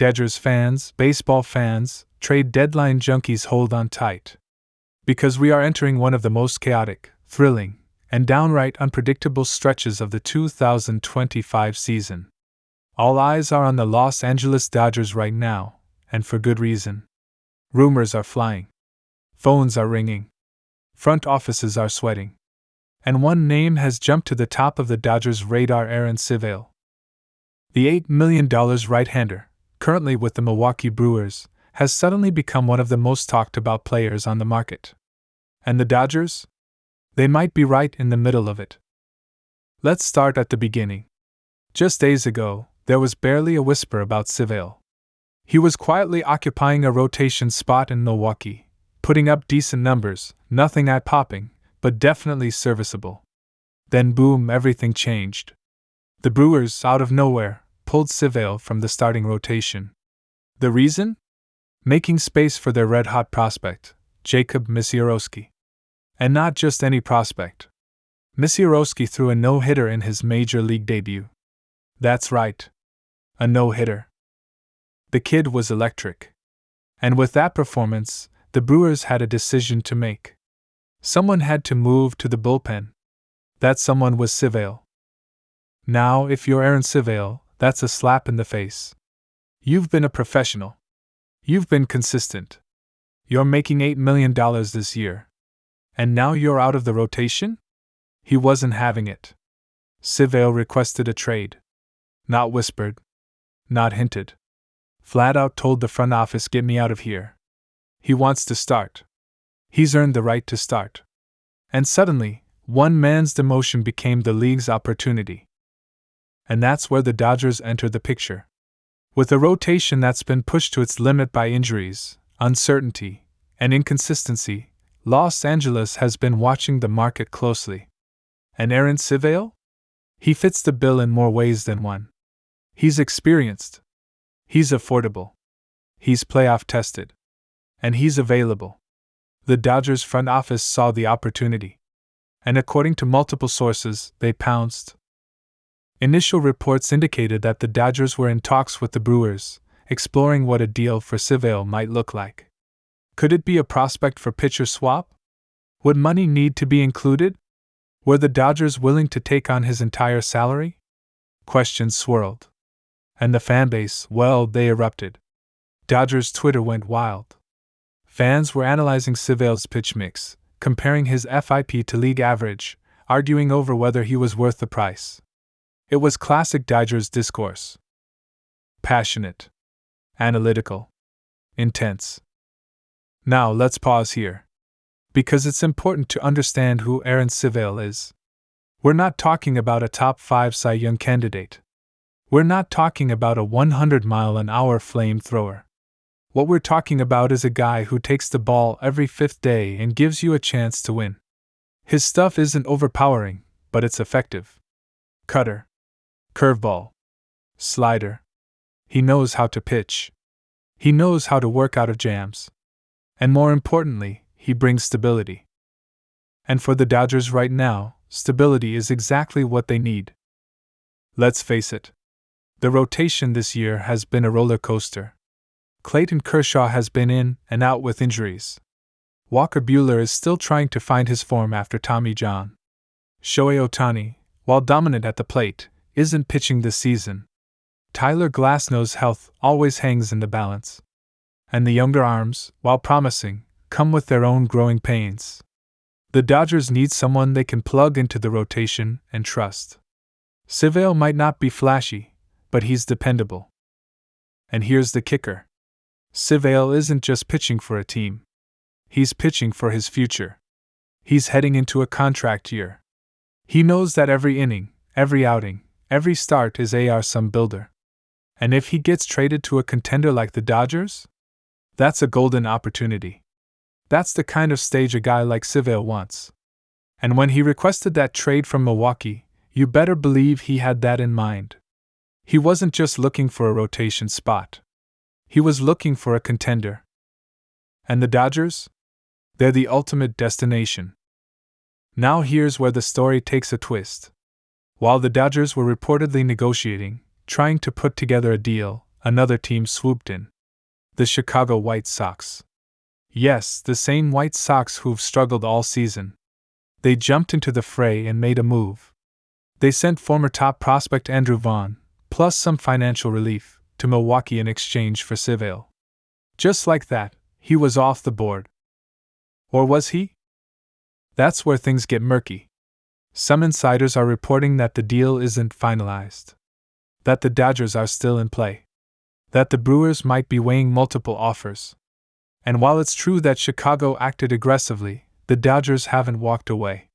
Dodgers fans, baseball fans, trade deadline junkies, hold on tight. Because we are entering one of the most chaotic, thrilling, and downright unpredictable stretches of the 2025 season. All eyes are on the Los Angeles Dodgers right now, and for good reason. Rumors are flying. Phones are ringing. Front offices are sweating. And one name has jumped to the top of the Dodgers' radar: Aaron Civale. The $8 million right-hander, currently with the Milwaukee Brewers, has suddenly become one of the most talked about players on the market. And the Dodgers? They might be right in the middle of it. Let's start at the beginning. Just days ago, there was barely a whisper about Civale. He was quietly occupying a rotation spot in Milwaukee, putting up decent numbers, nothing eye-popping, but definitely serviceable. Then boom, everything changed. The Brewers, out of nowhere, pulled Civale from the starting rotation. The reason? Making space for their red-hot prospect, Jacob Misiorowski. And not just any prospect. Misiorowski threw a no-hitter in his major league debut. That's right. A no-hitter. The kid was electric. And with that performance, the Brewers had a decision to make. Someone had to move to the bullpen. That someone was Civale. Now, if you're Aaron Civale, that's a slap in the face. You've been a professional. You've been consistent. You're making $8 million this year. And now you're out of the rotation? He wasn't having it. Civale requested a trade. Not whispered. Not hinted. Flat out told the front office, get me out of here. He wants to start. He's earned the right to start. And suddenly, one man's demotion became the league's opportunity. And that's where the Dodgers entered the picture. With a rotation that's been pushed to its limit by injuries, uncertainty, and inconsistency, Los Angeles has been watching the market closely. And Aaron Civale? He fits the bill in more ways than one. He's experienced. He's affordable. He's playoff tested. And he's available. The Dodgers front office saw the opportunity. And according to multiple sources, they pounced. Initial reports indicated that the Dodgers were in talks with the Brewers, exploring what a deal for Civale might look like. Could it be a prospect for pitcher swap? Would money need to be included? Were the Dodgers willing to take on his entire salary? Questions swirled. And the fanbase, well, they erupted. Dodgers Twitter went wild. Fans were analyzing Civale's pitch mix, comparing his FIP to league average, arguing over whether he was worth the price. It was classic Dodgers discourse. Passionate. Analytical. Intense. Now let's pause here. Because it's important to understand who Aaron Civale is. We're not talking about a top 5 Cy Young candidate. We're not talking about a 100-mile-an-hour flamethrower. What we're talking about is a guy who takes the ball every 5th day and gives you a chance to win. His stuff isn't overpowering, but it's effective. Cutter. Curveball. Slider. He knows how to pitch. He knows how to work out of jams. And more importantly, he brings stability. And for the Dodgers right now, stability is exactly what they need. Let's face it. The rotation this year has been a roller coaster. Clayton Kershaw has been in and out with injuries. Walker Buehler is still trying to find his form after Tommy John. Shohei Ohtani, while dominant at the plate, isn't pitching this season. Tyler Glasnow's health always hangs in the balance. And the younger arms, while promising, come with their own growing pains. The Dodgers need someone they can plug into the rotation and trust. Civale might not be flashy, but he's dependable. And here's the kicker. Civale isn't just pitching for a team. He's pitching for his future. He's heading into a contract year. He knows that every inning, every outing, every start is a sum builder. And if he gets traded to a contender like the Dodgers, that's a golden opportunity. That's the kind of stage a guy like Civale wants. And when he requested that trade from Milwaukee, you better believe he had that in mind. He wasn't just looking for a rotation spot. He was looking for a contender. And the Dodgers? They're the ultimate destination. Now here's where the story takes a twist. While the Dodgers were reportedly negotiating, trying to put together a deal, another team swooped in. The Chicago White Sox. Yes, the same White Sox who've struggled all season. They jumped into the fray and made a move. They sent former top prospect Andrew Vaughn, plus some financial relief, to Milwaukee in exchange for Civale. Just like that, he was off the board. Or was he? That's where things get murky. Some insiders are reporting that the deal isn't finalized. That the Dodgers are still in play. That the Brewers might be weighing multiple offers. And while it's true that Chicago acted aggressively, the Dodgers haven't walked away.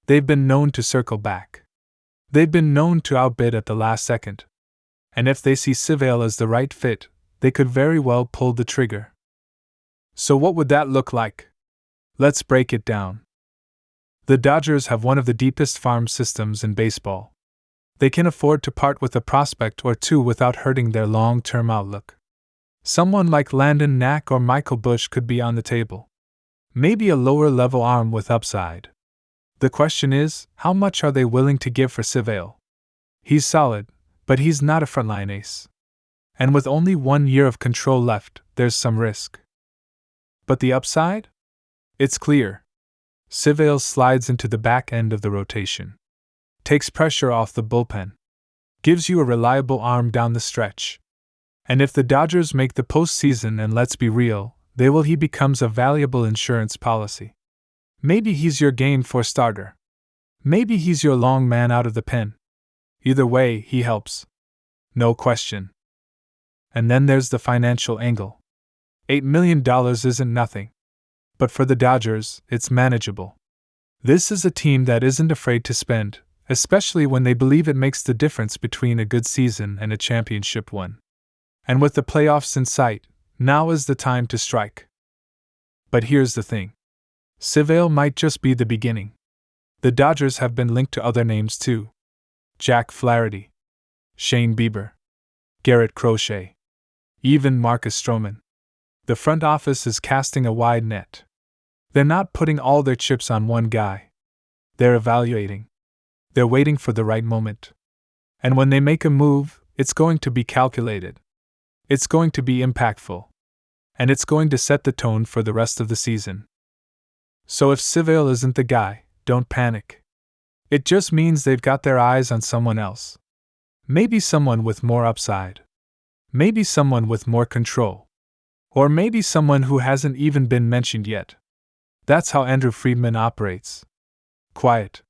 They've been known to circle back. They've been known to outbid at the last second. And if they see Civale as the right fit, they could very well pull the trigger. So what would that look like? Let's break it down. The Dodgers have one of the deepest farm systems in baseball. They can afford to part with a prospect or two without hurting their long-term outlook. Someone like Landon Knack or Michael Busch could be on the table. Maybe a lower-level arm with upside. The question is, how much are they willing to give for Civale? He's solid, but he's not a frontline ace. And with only 1 year of control left, there's some risk. But the upside? It's clear. Civale slides into the back end of the rotation. Takes pressure off the bullpen. Gives you a reliable arm down the stretch. And if the Dodgers make the postseason, and let's be real, he becomes a valuable insurance policy. Maybe he's your game for starter. Maybe he's your long man out of the pen. Either way, he helps. No question. And then there's the financial angle. $8 million isn't nothing. But for the Dodgers, it's manageable. This is a team that isn't afraid to spend, especially when they believe it makes the difference between a good season and a championship one. And with the playoffs in sight, now is the time to strike. But here's the thing. Civale might just be the beginning. The Dodgers have been linked to other names too. Jack Flaherty, Shane Bieber, Garrett Crochet, even Marcus Stroman. The front office is casting a wide net. They're not putting all their chips on one guy. They're evaluating. They're waiting for the right moment. And when they make a move, it's going to be calculated. It's going to be impactful. And it's going to set the tone for the rest of the season. So if Civale isn't the guy, don't panic. It just means they've got their eyes on someone else. Maybe someone with more upside. Maybe someone with more control. Or maybe someone who hasn't even been mentioned yet. That's how Andrew Friedman operates. Quiet,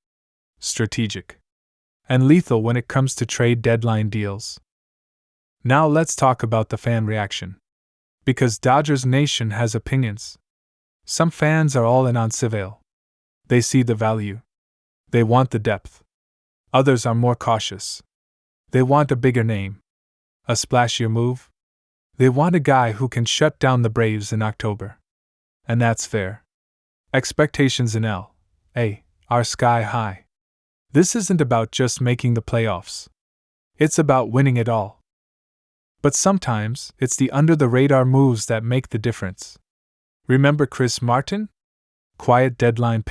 strategic, and lethal when it comes to trade deadline deals. Now let's talk about the fan reaction. Because Dodgers Nation has opinions. Some fans are all in on Civale. They see the value. They want the depth. Others are more cautious. They want a bigger name. A splashier move. They want a guy who can shut down the Braves in October. And that's fair. Expectations in L.A. are sky high. This isn't about just making the playoffs. It's about winning it all. But sometimes, it's the under-the-radar moves that make the difference. Remember Chris Martin? Quiet deadline pick.